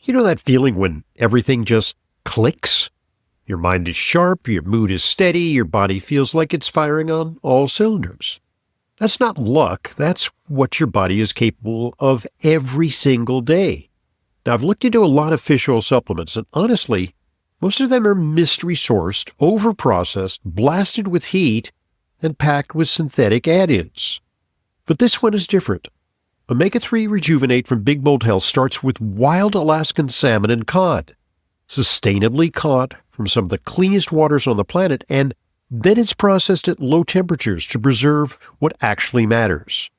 You know that feeling when everything just clicks? Your mind is sharp, your mood is steady, your body feels like it's firing on all cylinders. That's not luck, that's what your body is capable of every single day. Now, I've looked into a lot of fish oil supplements, and honestly, most of them are mystery-sourced, over-processed, blasted with heat, and packed with synthetic add-ins. But this one is different. Omega-3 Rejuvenate from Big Bold Health starts with wild Alaskan salmon and cod, sustainably caught from some of the cleanest waters on the planet, and then it's processed at low temperatures to preserve what actually matters.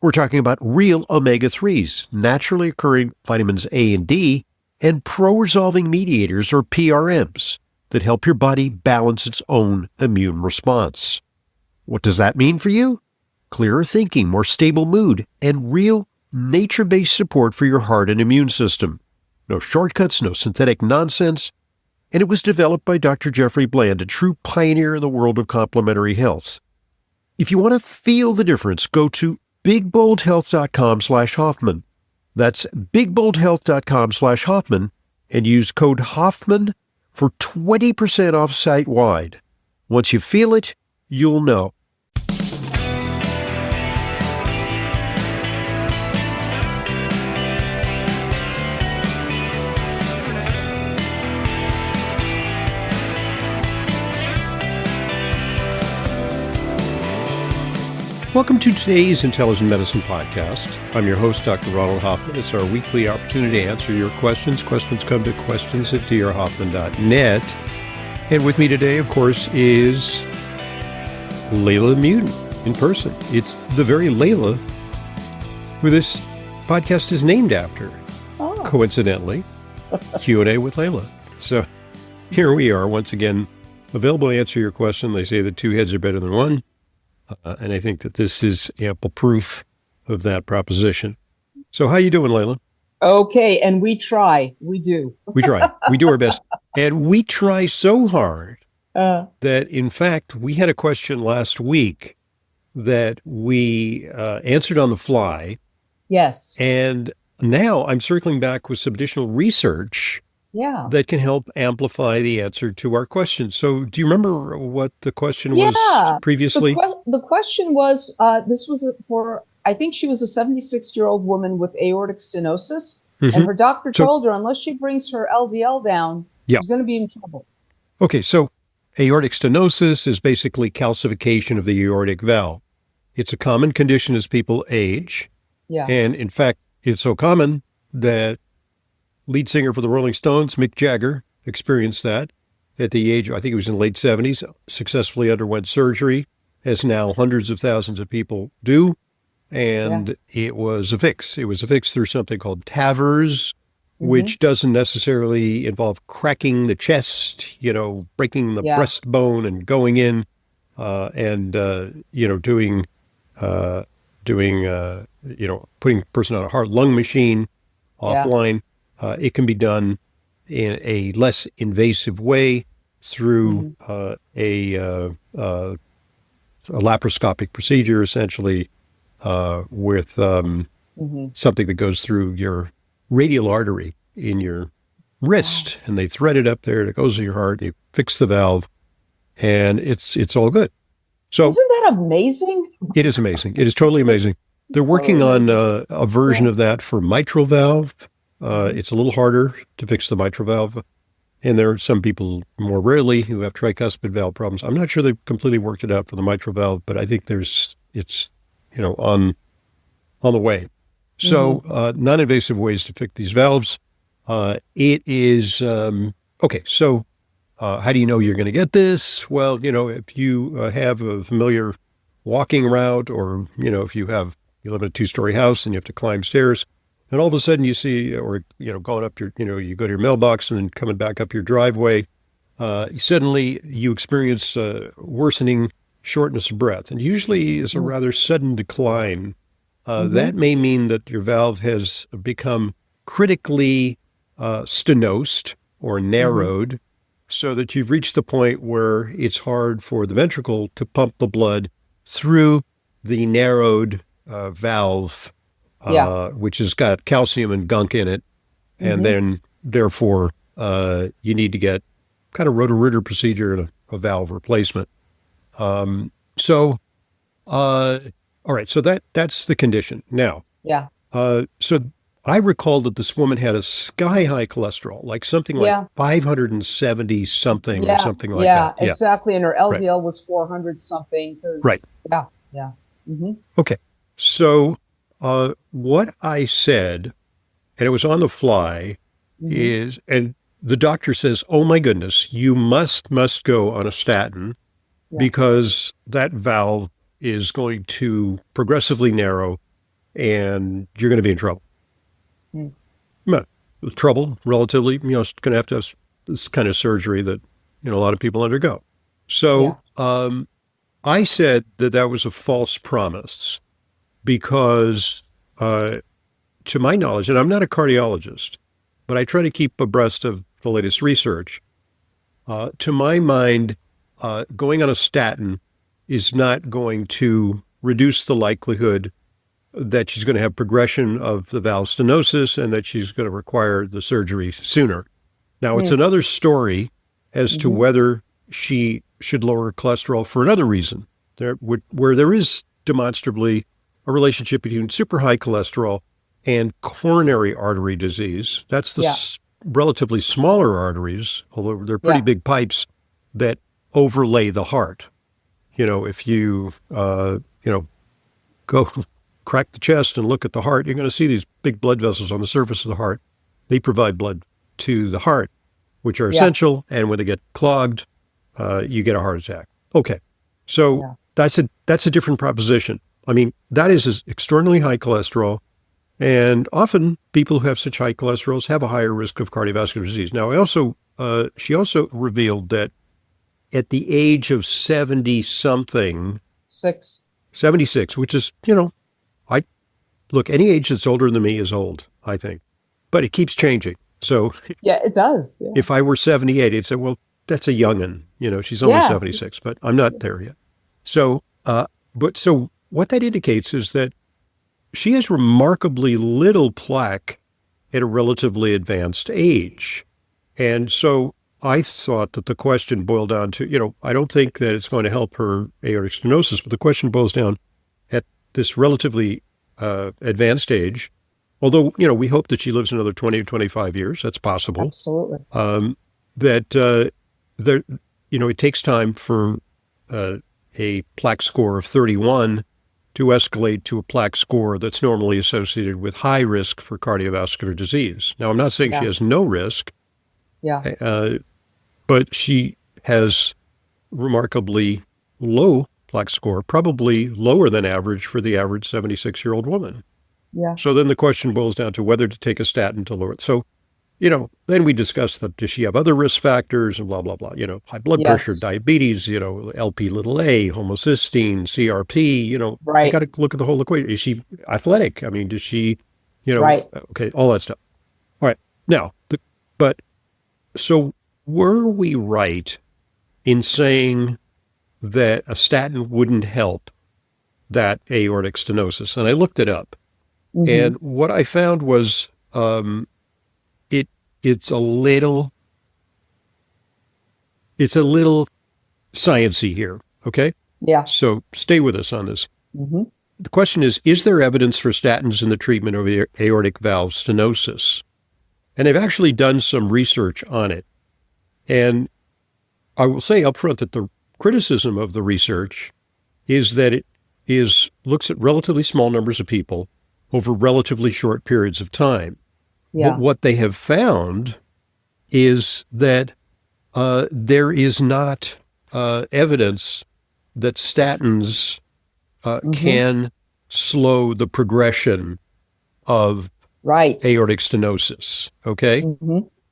We're talking about real omega-3s, naturally occurring vitamins A and D, and pro-resolving mediators, or PRMs, that help your body balance its own immune response. What does that mean for you? Clearer thinking, more stable mood, and real nature-based support for your heart and immune system. No shortcuts, no synthetic nonsense. And it was developed by Dr. Jeffrey Bland, a true pioneer in the world of complementary health. If you want to feel the difference, go to bigboldhealth.com/Hoffman. That's bigboldhealth.com/Hoffman and use code Hoffman for 20% off site-wide. Once you feel it, you'll know. Welcome to today's Intelligent Medicine Podcast. I'm your host, Dr. Ronald Hoffman. It's our weekly opportunity to answer your questions. Questions come to questions@drhoffman.net. And with me today, of course, is Leyla Mutin in person. It's the very Leyla who this podcast is named after. Oh. Coincidentally, Q&A with Leyla. So here we are once again, available to answer your question. They say that two heads are better than one. And I think that this is ample proof of that proposition. So how you doing, Leyla? Okay, and we try. We do. We try. We do our best. And we try so hard that, in fact, we had a question last week that we answered on the fly. Yes. And now I'm circling back with some additional research that can help amplify the answer to our question. So do you remember what the question was previously? The question was, this was for, I think she was a 76-year-old woman with aortic stenosis. Mm-hmm. And her doctor told her, unless she brings her LDL down, she's going to be in trouble. Okay, so aortic stenosis is basically calcification of the aortic valve. It's a common condition as people age. Yeah. And in fact, it's so common that lead singer for the Rolling Stones, Mick Jagger, experienced that at the age, I think it was in the late 70s, successfully underwent surgery, as now hundreds of thousands of people do. And it was a fix. It was a fix through something called TAVRs, which doesn't necessarily involve cracking the chest, breaking the breastbone and going in and doing putting a person on a heart-lung machine offline. It can be done in a less invasive way through a laparoscopic procedure, essentially, with something that goes through your radial artery in your wrist, and they thread it up there, and it goes to your heart, and you fix the valve, and it's all good. So isn't that amazing? It is amazing. It is totally amazing. They're working on a version of that for mitral valve. It's a little harder to fix the mitral valve, and there are some people more rarely who have tricuspid valve problems. I'm not sure they've completely worked it out for the mitral valve, but I think it's on the way. So non-invasive ways to fix these valves. It is okay. So how do you know you're going to get this? Well, if you have a familiar walking route, or if you live in a 2-story house and you have to climb stairs. And all of a sudden you see, or, going up your, you go to your mailbox and then coming back up your driveway, suddenly you experience worsening shortness of breath. And usually is a rather sudden decline. That may mean that your valve has become critically stenosed or narrowed, so that you've reached the point where it's hard for the ventricle to pump the blood through the narrowed valve, which has got calcium and gunk in it. and then therefore you need to get kind of roto-rooter procedure and a valve replacement. So all right, so that's the condition. Now, Yeah. so I recall that this woman had a sky-high cholesterol, like something like 570 something or something like that. Yeah, exactly. And her Right. LDL was 400 something. Right. Yeah. Mm-hmm. Okay. So what I said, and it was on the fly, is, and the doctor says, oh my goodness, you must go on a statin because that valve is going to progressively narrow and you're going to be in trouble. Trouble, relatively, it's going to have this kind of surgery that, a lot of people undergo. So I said that was a false promise because, to my knowledge, and I'm not a cardiologist, but I try to keep abreast of the latest research. To my mind, going on a statin is not going to reduce the likelihood that she's going to have progression of the valve stenosis and that she's going to require the surgery sooner. Now, it's another story as to whether she should lower her cholesterol for another reason, where there is demonstrably a relationship between super high cholesterol and coronary artery disease. That's the relatively smaller arteries, although they're pretty big pipes that overlay the heart. If you, go crack the chest and look at the heart, you're going to see these big blood vessels on the surface of the heart. They provide blood to the heart, which are essential. And when they get clogged, you get a heart attack. Okay. So that's a different proposition. I mean, that is extraordinarily high cholesterol. And often people who have such high cholesterols have a higher risk of cardiovascular disease. Now, she also revealed that at the age of 70-something, 76, which is, look, any age that's older than me is old, I think. But it keeps changing. So yeah, it does. Yeah. If I were 78, it'd say, well, that's a young'un. She's only 76, but I'm not there yet. So, so what that indicates is that she has remarkably little plaque at a relatively advanced age. And so I thought that the question boiled down to, I don't think that it's going to help her aortic stenosis, but the question boils down at this relatively advanced age. Although, we hope that she lives another 20 or 25 years. That's possible. Absolutely. It takes time for a plaque score of 31 to escalate to a plaque score that's normally associated with high risk for cardiovascular disease. Now, I'm not saying she has no risk, but she has remarkably low plaque score, probably lower than average for the average 76-year-old woman. Yeah. So then the question boils down to whether to take a statin to lower it. So, then we discuss does she have other risk factors and blah, blah, blah, high blood pressure, diabetes, LP little a, homocysteine, CRP, I got to look at the whole equation. Is she athletic? I mean, does she, okay, all that stuff. All right. Now, so were we right in saying that a statin wouldn't help that aortic stenosis? And I looked it up. And what I found was it's a little sciencey here, okay? Yeah. So stay with us on this. The question is there evidence for statins in the treatment of aortic valve stenosis? And they've actually done some research on it. And I will say up front that the criticism of the research is that it looks at relatively small numbers of people over relatively short periods of time. Yeah. But what they have found is that there is not evidence that statins can slow the progression of aortic stenosis. Okay,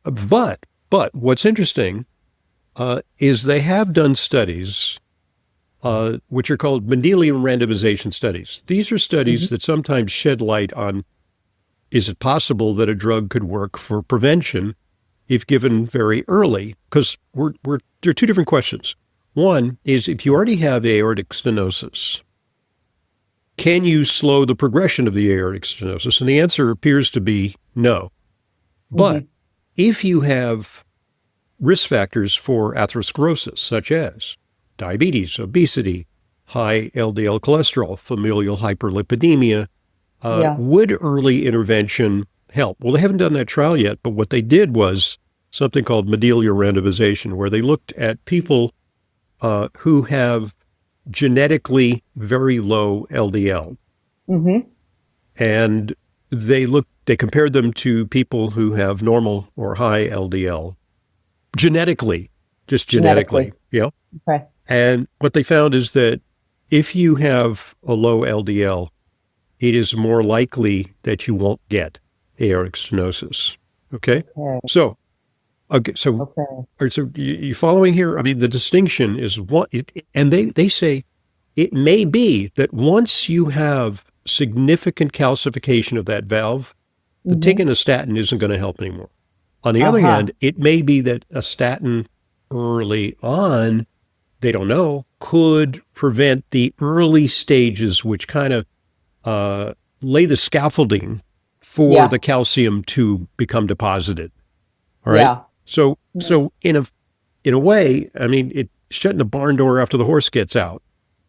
but what's interesting is they have done studies which are called Mendelian randomization studies. These are studies that sometimes shed light on, is it possible that a drug could work for prevention if given very early? Because there are two different questions. One is, if you already have aortic stenosis, can you slow the progression of the aortic stenosis? And the answer appears to be no. But if you have risk factors for atherosclerosis, such as diabetes, obesity, high LDL cholesterol, familial hyperlipidemia, would early intervention help? Well, they haven't done that trial yet, but what they did was something called Mendelian randomization, where they looked at people who have genetically very low LDL. And they compared them to people who have normal or high LDL genetically, just genetically. Yeah. Okay. And what they found is that if you have a low LDL, it is more likely that you won't get aortic stenosis. Okay. So you following here? I mean, the distinction is what, and they say it may be that once you have significant calcification of that valve, that taking a statin isn't going to help anymore. On the other hand, it may be that a statin early on, they don't know, could prevent the early stages, which kind of lay the scaffolding for the calcium to become deposited. All right. Yeah. So in a way, I mean, it shutting the barn door after the horse gets out.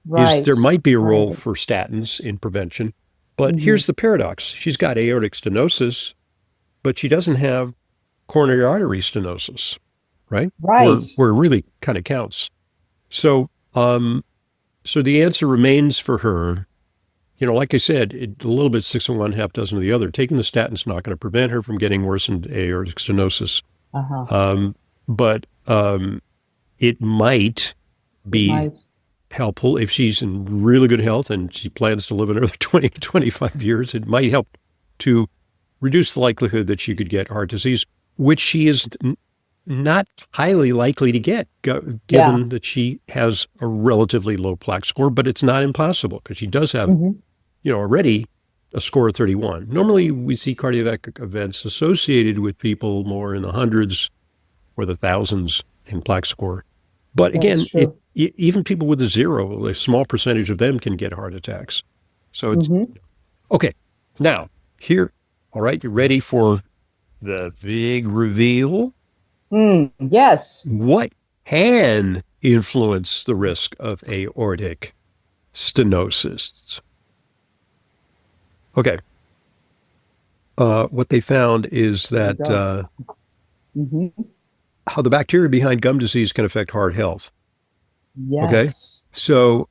Right. There might be a role for statins in prevention, but here's the paradox: she's got aortic stenosis, but she doesn't have coronary artery stenosis, right? Right. Where it really kind of counts. So, so the answer remains for her, you know, like I said, a little bit 6 of one, half dozen of the other. Taking the statin's not going to prevent her from getting worsened aortic stenosis. But it might be helpful if she's in really good health and she plans to live another 20, 25 years. It might help to reduce the likelihood that she could get heart disease, which she is not highly likely to get, given that she has a relatively low plaque score, but it's not impossible because she does have, you know, already a score of 31. Normally we see cardiac events associated with people more in the hundreds or the thousands in plaque score. But again, even people with a zero, a small percentage of them can get heart attacks. So it's, okay. Now here, all right, you ready for the big reveal? Yes. What can influence the risk of aortic stenosis? Okay. What they found is that how the bacteria behind gum disease can affect heart health. Yes. Okay. So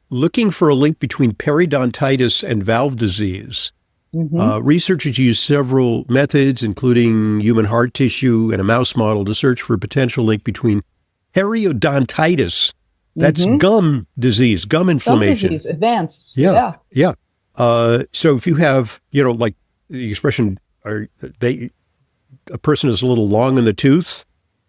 looking for a link between periodontitis and valve disease, researchers used several methods, including human heart tissue and a mouse model, to search for a potential link between periodontitis, that's gum disease, gum inflammation. Gum disease, advanced. Yeah. So if you have, you know, like the expression, a person is a little long in the tooth,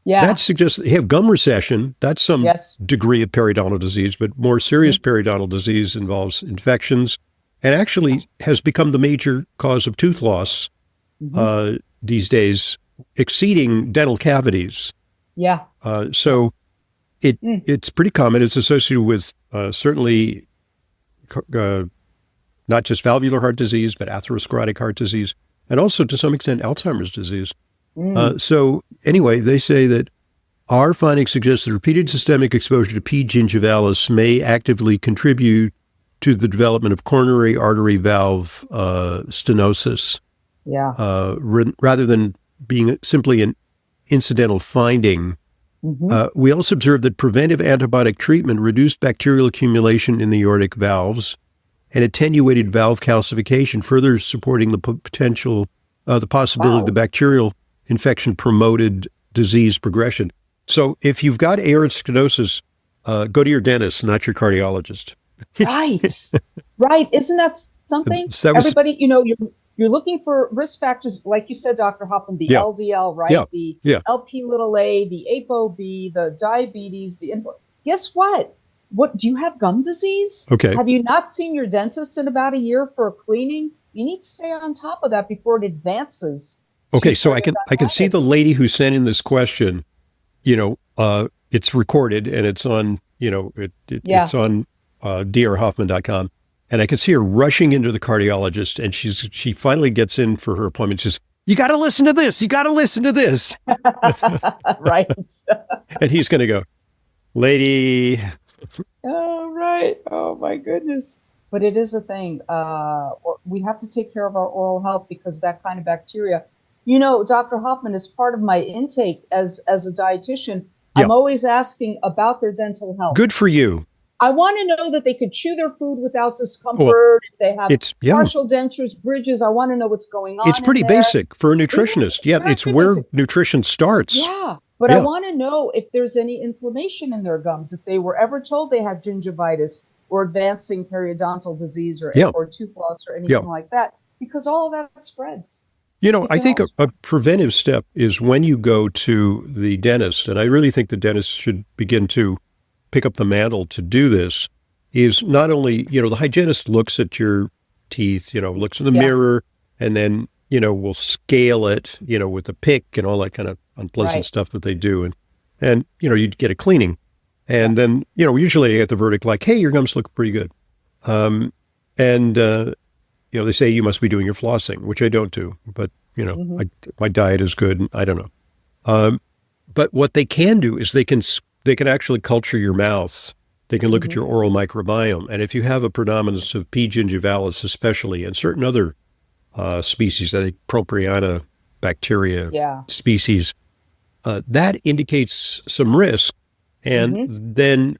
that suggests that they have gum recession. That's some degree of periodontal disease, but more serious periodontal disease involves infections and actually has become the major cause of tooth loss these days, exceeding dental cavities. Yeah. So it's pretty common. It's associated with certainly not just valvular heart disease, but atherosclerotic heart disease, and also to some extent Alzheimer's disease. So anyway, they say that our findings suggest that repeated systemic exposure to P. gingivalis may actively contribute to the development of coronary artery valve stenosis, rather than being simply an incidental finding. We also observed that preventive antibiotic treatment reduced bacterial accumulation in the aortic valves and attenuated valve calcification, further supporting the potential, the possibility the bacterial infection promoted disease progression. So if you've got aortic stenosis, go to your dentist, not your cardiologist. Right. Isn't that something? Everybody, you know, you're looking for risk factors, like you said, Dr. Hoffman, the LDL, right? The LP little a, the ApoB, the diabetes, the input. Guess what? What do you have gum disease? Okay. Have you not seen your dentist in about a year for a cleaning? You need to stay on top of that before it advances. Okay, so I can see the lady who sent in this question. You know, it's recorded and it's on. You know, it's on drhoffman.com, and I can see her rushing into the cardiologist, and she finally gets in for her appointment. She says, you got to listen to this. You got to listen to this. Right. And he's going to go, lady. Oh, right. Oh, my goodness. But it is a thing. We have to take care of our oral health because that kind of bacteria, Dr. Hoffman, as part of my intake as a dietitian, I'm always asking about their dental health. Good for you. I want to know that they could chew their food without discomfort. If they have partial dentures, bridges, I want to know what's going on. It's pretty basic for a nutritionist. It's where nutrition starts. Yeah, but I want to know if there's any inflammation in their gums, if they were ever told they had gingivitis or advancing periodontal disease or tooth loss or anything like that, because all of that spreads. I think a preventive step is when you go to the dentist, and I really think the dentist should begin to pick up the mantle to do this, is not only, the hygienist looks at your teeth, looks in the mirror, and then, will scale it, with a pick and all that kind of unpleasant stuff that they do. And you get a cleaning. And then, usually I get the verdict like, hey, your gums look pretty good. They say you must be doing your flossing, which I don't do, but, my diet is good. And I don't know. But what they can do is they can actually culture your mouth. They can look at your oral microbiome. And if you have a predominance of P. gingivalis, especially, and certain other species, I think Propriana bacteria species, that indicates some risk. And then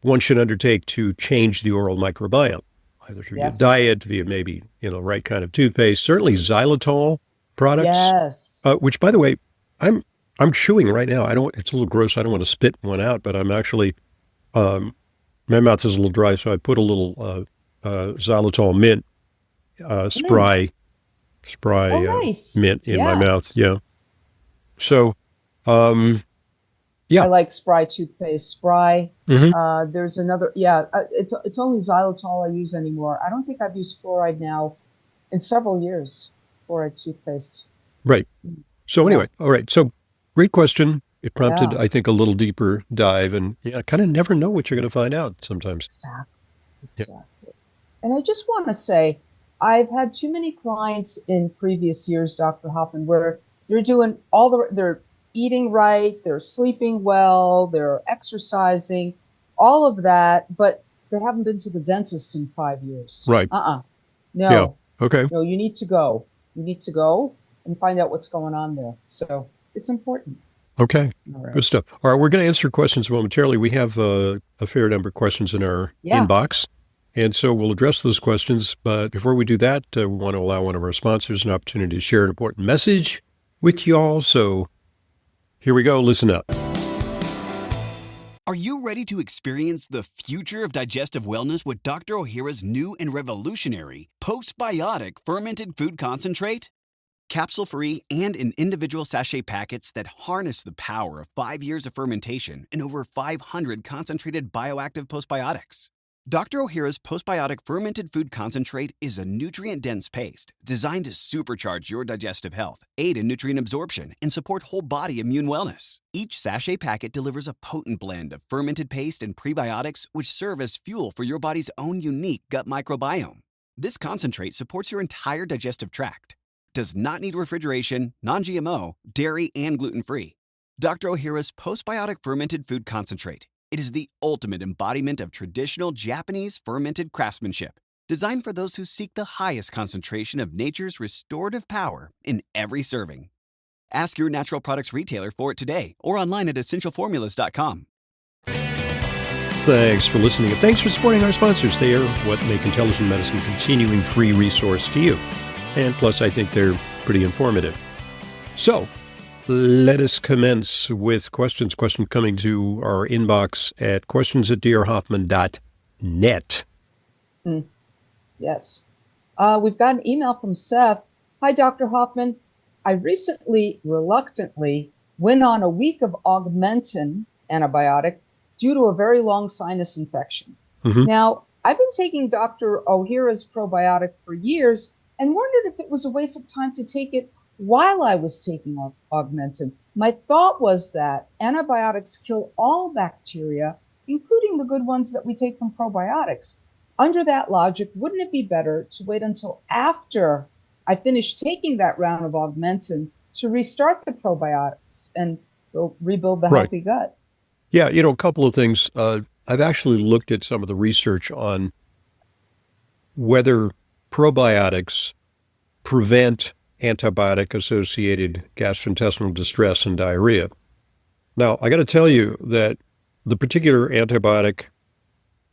one should undertake to change the oral microbiome, either through your diet, via maybe, right kind of toothpaste, certainly xylitol products, which, by the way, I'm chewing right now. It's a little gross. I don't want to spit one out, but I'm actually, my mouth is a little dry, so I put a little xylitol mint spray mint in my mouth. Yeah. So, I like Spry toothpaste. Spry. There's another. It's only xylitol I use anymore. I don't think I've used fluoride now in several years. Fluoride toothpaste. Right. So anyway, all right. So great question. It prompted, I think, a little deeper dive, and I kind of never know what you're going to find out sometimes. Exactly. And I just want to say, I've had too many clients in previous years, Dr. Hoffman, where they're doing they're eating right, they're sleeping well, they're exercising, all of that, but they haven't been to the dentist in 5 years. Right. No. Yeah. Okay. No, you need to go. You need to go and find out what's going on there. So it's important. Okay. Good stuff. All right. We're going to answer questions momentarily. We have a fair number of questions in our inbox. And so we'll address those questions. But before we do that, we want to allow one of our sponsors an opportunity to share an important message with y'all. So here we go. Listen up. Are you ready to experience the future of digestive wellness with Dr. Ohhira's new and revolutionary postbiotic fermented food concentrate? Capsule-free and in individual sachet packets that harness the power of 5 years of fermentation and over 500 concentrated bioactive postbiotics. Dr. Ohhira's postbiotic fermented food concentrate is a nutrient-dense paste designed to supercharge your digestive health, aid in nutrient absorption, and support whole body immune wellness. Each sachet packet delivers a potent blend of fermented paste and prebiotics which serve as fuel for your body's own unique gut microbiome. This concentrate supports your entire digestive tract, does not need refrigeration, non-GMO, dairy, and gluten-free. Dr. Ohhira's postbiotic fermented food concentrate. It is the ultimate embodiment of traditional Japanese fermented craftsmanship, designed for those who seek the highest concentration of nature's restorative power in every serving. Ask your natural products retailer for it today or online at essentialformulas.com. Thanks for listening, and thanks for supporting our sponsors. They are what make intelligent medicine a continuing free resource to you. And plus, I think they're pretty informative. So, let us commence with questions. Question coming to our inbox at questions@drhoffman.net. Yes. We've got an email from Seth. Hi, Dr. Hoffman. I recently, reluctantly, went on a week of Augmentin antibiotic due to a very long sinus infection. Now, I've been taking Dr. Ohhira's probiotic for years and wondered if it was a waste of time to take it while I was taking Augmentin. My thought was that antibiotics kill all bacteria, including the good ones that we take from probiotics. Under that logic, wouldn't it be better to wait until after I finished taking that round of Augmentin to restart the probiotics and rebuild the healthy gut. Yeah, a couple of things. I've actually looked at some of the research on whether probiotics prevent antibiotic-associated gastrointestinal distress and diarrhea. Now, I got to tell you that the particular antibiotic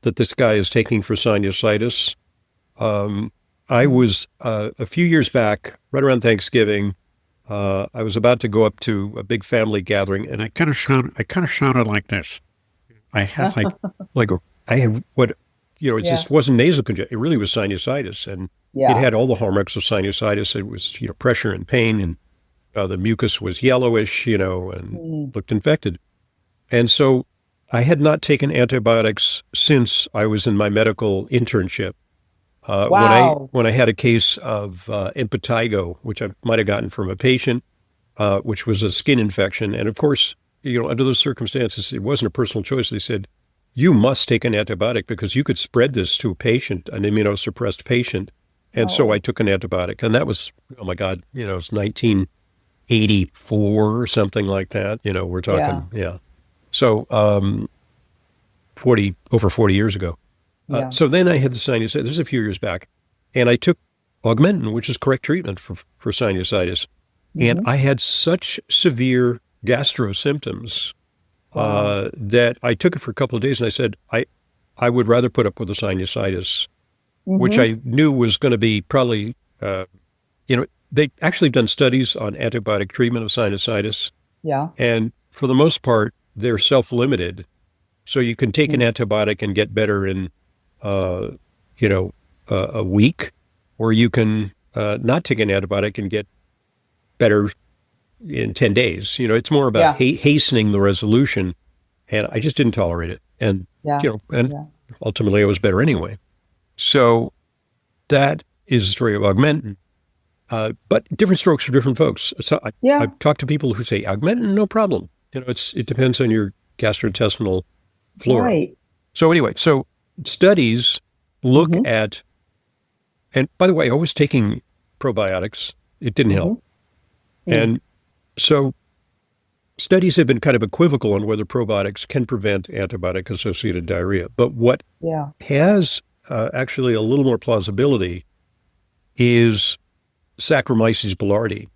that this guy is taking for sinusitis, I was a few years back, right around Thanksgiving, I was about to go up to a big family gathering, and I kind of shouted like this. I had it just wasn't nasal congestion. It really was sinusitis, and it had all the hallmarks of sinusitis. It was, pressure and pain, and the mucus was yellowish, and looked infected. And so I had not taken antibiotics since I was in my medical internship. When I had a case of impetigo, which I might have gotten from a patient, which was a skin infection. And of course, under those circumstances, it wasn't a personal choice. They said, you must take an antibiotic because you could spread this to a patient, an immunosuppressed patient. And so I took an antibiotic. And that was, oh my God, it was 1984 or something like that. We're talking, So over 40 years ago. So then I had the sinusitis. This is a few years back. And I took Augmentin, which is correct treatment for sinusitis. And I had such severe gastro symptoms that I took it for a couple of days, and I said, I would rather put up with the sinusitis, which I knew was going to be probably, they actually done studies on antibiotic treatment of sinusitis. Yeah. And for the most part, they're self-limited. So you can take an antibiotic and get better in, a week, or you can not take an antibiotic and get better in 10 days. It's more about hastening the resolution, and I just didn't tolerate it. And, ultimately I was better anyway. So that is the story of Augmentin. But different strokes for different folks. So I've talked to people who say Augmentin, no problem. It depends on your gastrointestinal flora. Right. So anyway, studies look at, and by the way, I was taking probiotics. It didn't help. And so studies have been kind of equivocal on whether probiotics can prevent antibiotic-associated diarrhea. But what has actually a little more plausibility is Saccharomyces boulardii.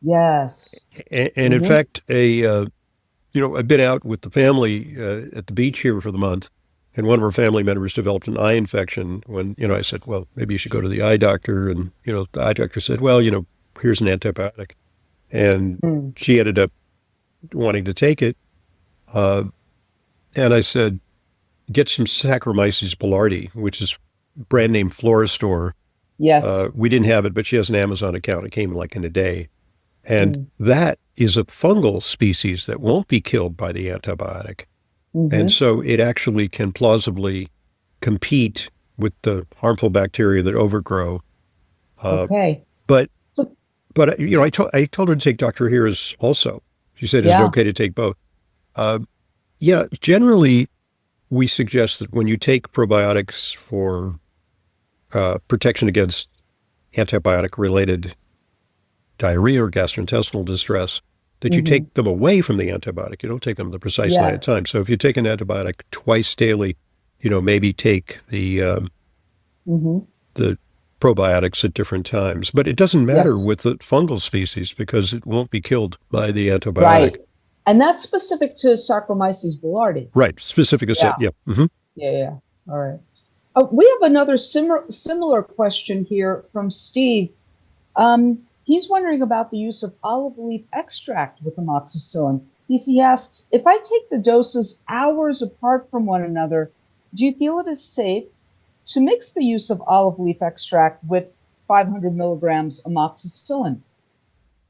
Yes. And in fact, I've been out with the family at the beach here for the month, and one of our family members developed an eye infection when, I said, well, maybe you should go to the eye doctor. And, the eye doctor said, well, here's an antibiotic. And she ended up wanting to take it. And I said, get some Saccharomyces boulardii, which is brand name Floristore. Yes. We didn't have it, but she has an Amazon account. It came in a day. And that is a fungal species that won't be killed by the antibiotic. And so it actually can plausibly compete with the harmful bacteria that overgrow. But I told her to take Dr. Ohhira's also. She said, is it okay to take both? Generally, we suggest that when you take probiotics for protection against antibiotic-related diarrhea or gastrointestinal distress, that you take them away from the antibiotic. You don't take them the precise amount of time. So if you take an antibiotic twice daily, maybe take the probiotics at different times. But it doesn't matter with the fungal species because it won't be killed by the antibiotic. Right. And that's specific to Saccharomyces boulardii. Right. Specific to Yeah. All right. We have another similar question here from Steve. He's wondering about the use of olive leaf extract with amoxicillin. He asks, if I take the doses hours apart from one another, do you feel it is safe to mix the use of olive leaf extract with 500 milligrams amoxicillin?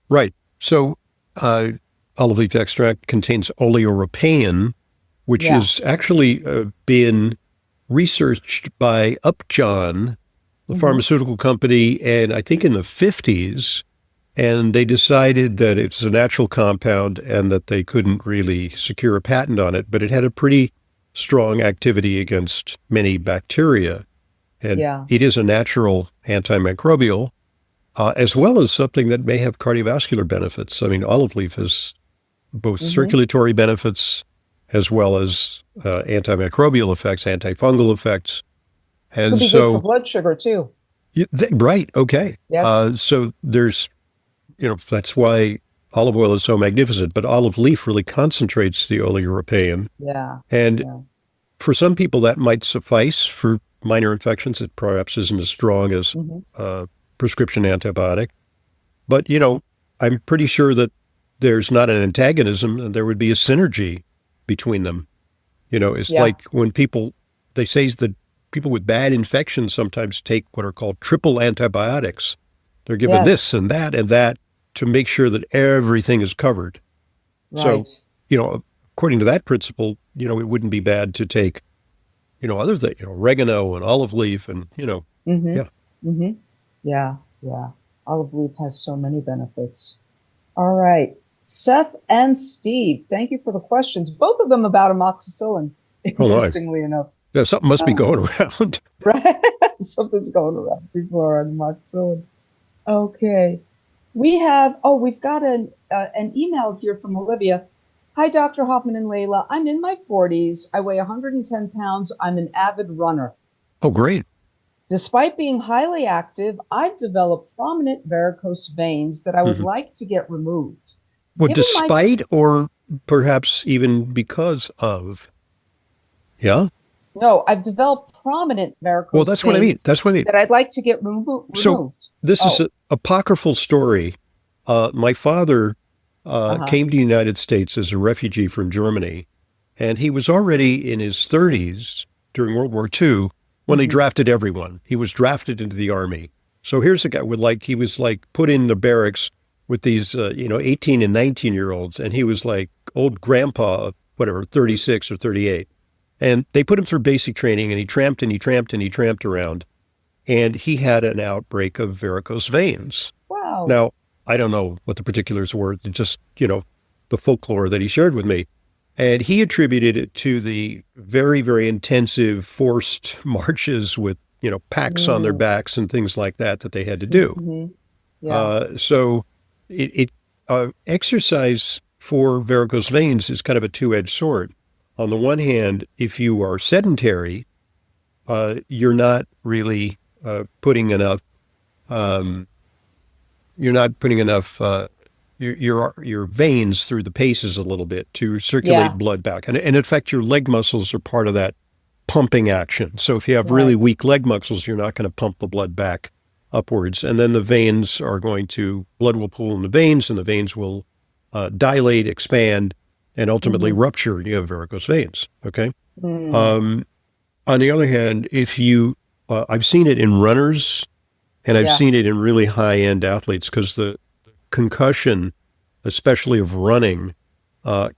Right. So olive leaf extract contains oleorepain, which is actually been researched by Upjohn, the pharmaceutical company, and I think in the 50s, and they decided that it's a natural compound and that they couldn't really secure a patent on it, but it had a pretty strong activity against many bacteria. And it is a natural antimicrobial. as well as something that may have cardiovascular benefits. I mean, olive leaf has both circulatory benefits as well as antimicrobial effects, antifungal effects. And could be good for blood sugar too. Right. Okay. Yes. So there's, that's why olive oil is so magnificent, but olive leaf really concentrates the oleuropein. Yeah. And for some people that might suffice for minor infections. It perhaps isn't as strong as prescription antibiotic. But, I'm pretty sure that there's not an antagonism and there would be a synergy between them. It's like when they say that people with bad infections sometimes take what are called triple antibiotics. They're given this and that to make sure that everything is covered. Right. So, according to that principle, it wouldn't be bad to take, other things, oregano and olive leaf and, Yeah. Olive leaf has so many benefits. All right. Seth and Steve, thank you for the questions. Both of them about amoxicillin, interestingly enough. Yeah, something must be going around. Right? Something's going around. People are on amoxicillin. Okay. We've got an email here from Olivia. Hi, Dr. Hoffman and Leyla. I'm in my 40s. I weigh 110 pounds. I'm an avid runner. Oh, great. Despite being highly active, I've developed prominent varicose veins that I would like to get removed. Well, despite or perhaps even because of? Yeah? No, I've developed prominent varicose veins. Well, that's what I mean. That I'd like to get removed. So this is an apocryphal story. My father came to the United States as a refugee from Germany, and he was already in his 30s during World War II when they drafted everyone. He was drafted into the army. So here's a guy he was put in the barracks with these, 18 and 19-year-olds, and he was like old grandpa, 36 or 38. And they put him through basic training, and he tramped around, and he had an outbreak of varicose veins. Wow. Now, I don't know what the particulars were, just, the folklore that he shared with me. And he attributed it to the very, very intensive forced marches with, packs on their backs and things like that they had to do. So exercise for varicose veins is kind of a two-edged sword. On the one hand, if you are sedentary, you're not really putting enough. You're not putting enough your veins through the paces a little bit to circulate blood back, and in fact, your leg muscles are part of that pumping action. So if you have really weak leg muscles, you're not going to pump the blood back upwards, and then the veins are blood will pool in the veins, and the veins will dilate, expand, and ultimately rupture, and you have varicose veins. Okay. On the other hand, if you, I've seen it in runners, and I've seen it in really high-end athletes, because the concussion, especially of running,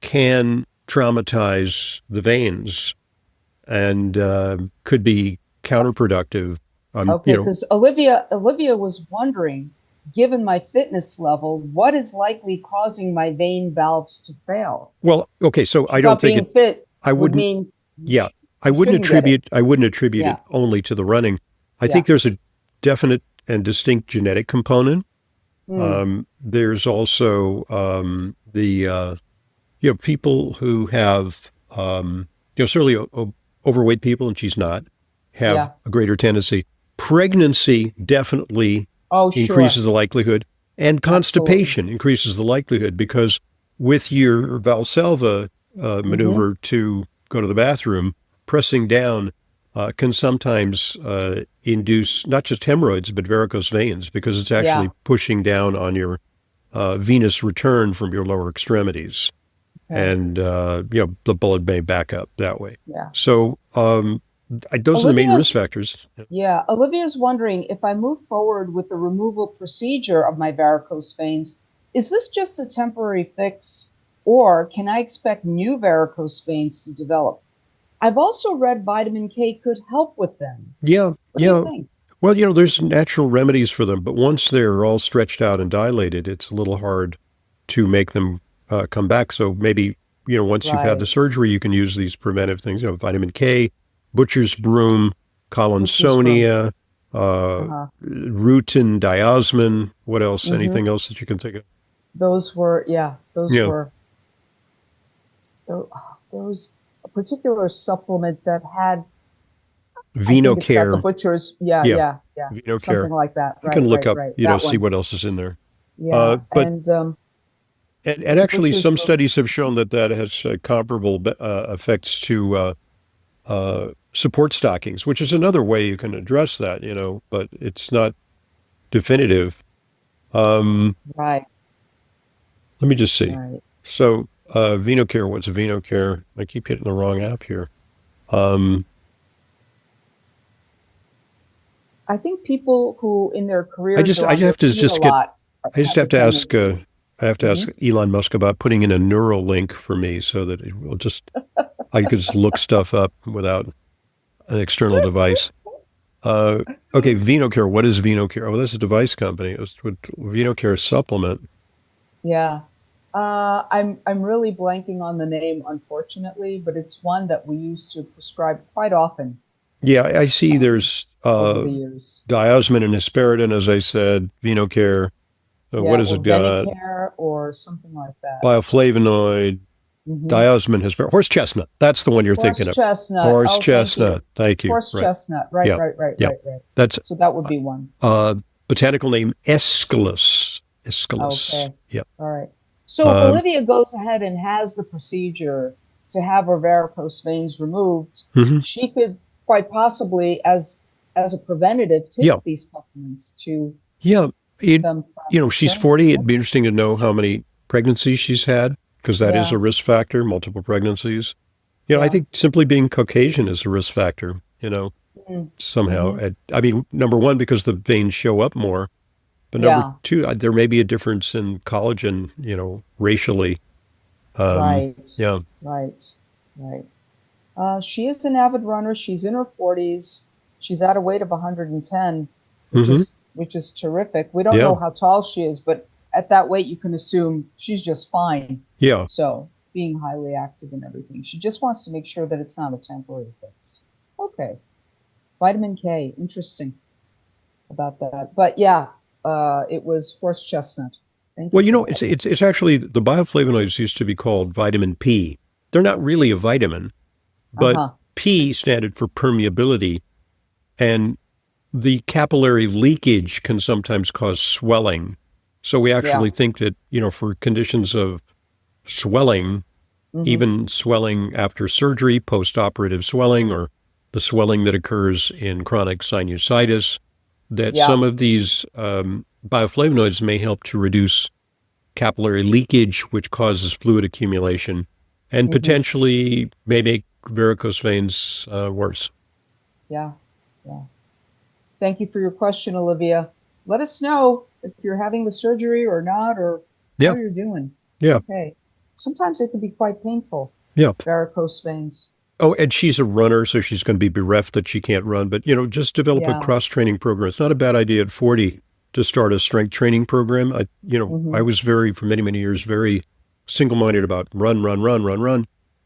can traumatize the veins and could be counterproductive. Because Olivia was wondering, given my fitness level, what is likely causing my vein valves to fail? Well, okay, so I don't think fit. I wouldn't. I wouldn't attribute it only to the running. I think there's a definite and distinct genetic component. There's also the people who have certainly overweight people, and she's not, have a greater tendency. Pregnancy definitely increases the likelihood, and constipation increases the likelihood, because with your Valsalva maneuver to go to the bathroom, pressing down can sometimes induce not just hemorrhoids, but varicose veins, because it's actually pushing down on your venous return from your lower extremities. And, the blood may back up that way. Yeah. So those are the main risk factors. Yeah. Olivia's wondering, if I move forward with the removal procedure of my varicose veins, is this just a temporary fix, or can I expect new varicose veins to develop? I've also read vitamin K could help with them. Yeah. What do you think? Well, there's natural remedies for them, but once they're all stretched out and dilated, it's a little hard to make them come back. So maybe, once you've had the surgery, you can use these preventive things, vitamin K, butcher's broom, collinsonia, rutin diosmin. What else? Anything else that you can think of? Those were those a particular supplement that had VenoCare. The butcher's, VenoCare. something like that. You can look up, see what else is in there. Yeah, and actually, some studies have shown that has comparable effects to support stockings, which is another way you can address that, but it's not definitive. Right. Let me just see. Right. So, VenoCare, what's a VenoCare? I keep hitting the wrong app here. I think people who in their careers I have to ask Elon Musk about putting in a neural link for me so that it will I could just look stuff up without an external device. Okay, VenoCare. What is VenoCare? Oh, that's a device company. It's VenoCare supplement. Yeah. I'm really blanking on the name, unfortunately, but it's one that we used to prescribe quite often. Yeah, I see there's over the years. Diosmin and hesperidin, as I said, VenoCare. What is it? VenoCare or something like that. Bioflavonoid, Diosmin, hesperidin. Horse chestnut. That's the one you're thinking of. Horse chestnut. Thank you. Horse chestnut. Right. So that would be one. Botanical name Aeschylus. Okay. Yep. All right. So if Olivia goes ahead and has the procedure to have her varicose veins removed, she could quite possibly, as a preventative, take these supplements to she's 40. It'd be interesting to know how many pregnancies she's had, because that is a risk factor, multiple pregnancies. I think simply being Caucasian is a risk factor, somehow. I mean, number one, because the veins show up more. But number two, there may be a difference in collagen, racially. Right. Yeah. Right. She is an avid runner. She's in her 40s. She's at a weight of 110, which is terrific. We don't know how tall she is, but at that weight, you can assume she's just fine. Yeah. So being highly active and everything. She just wants to make sure that it's not a temporary fix. Okay. Vitamin K. Interesting about that. But it was horse chestnut. It's actually, the bioflavonoids used to be called vitamin P. They're not really a vitamin, but P standard for permeability, and the capillary leakage can sometimes cause swelling. So we actually think that, for conditions of swelling, even swelling after surgery, post-operative swelling, or the swelling that occurs in chronic sinusitis, that some of these bioflavonoids may help to reduce capillary leakage, which causes fluid accumulation, and potentially may make varicose veins worse. Yeah. Thank you for your question, Olivia. Let us know if you're having the surgery or not, or how you're doing. Yeah. Okay. Sometimes it can be quite painful. Yeah. Varicose veins. Oh, and she's a runner, so she's going to be bereft that she can't run. But, just develop a cross-training program. It's not a bad idea at 40 to start a strength training program. I was for many, many years, very single-minded about run.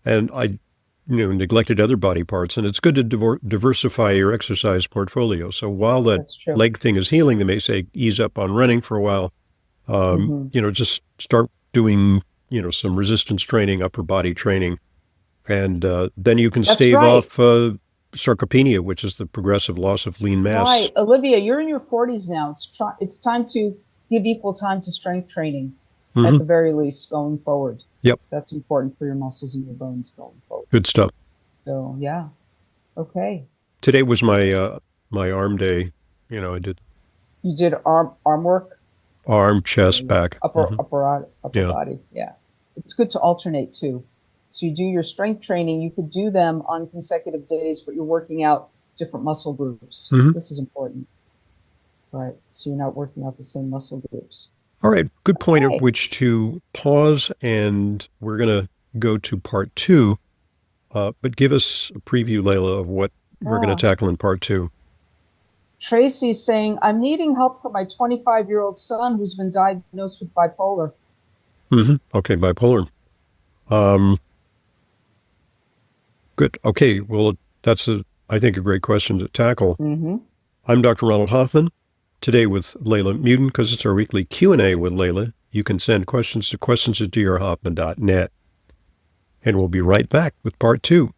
And I, neglected other body parts. And it's good to diversify your exercise portfolio. So while that leg thing is healing, they may say, ease up on running for a while. Just start doing, some resistance training, upper body training. And then you can stave off sarcopenia, which is the progressive loss of lean mass. Right. Olivia, you're in your 40s now. It's time to give equal time to strength training, at the very least, going forward. Yep. That's important for your muscles and your bones going forward. Good stuff. So, yeah. Okay. Today was my my arm day. I did. You did arm work? Arm, chest, back. Upper body. Yeah. It's good to alternate, too. So you do your strength training. You could do them on consecutive days, but you're working out different muscle groups. This is important. Right. So you're not working out the same muscle groups. All right. Good point at which to pause, and we're going to go to part 2. But give us a preview, Leyla, of what we're going to tackle in part 2. Tracy's saying, I'm needing help for my 25-year-old son who's been diagnosed with bipolar. Okay, bipolar. Good. Okay. Well, that's I think a great question to tackle. I'm Dr. Ronald Hoffman, today with Leyla Mutin, because it's our weekly Q&A with Leyla. You can send questions to questions@drhoffman.net. And we'll be right back with part 2.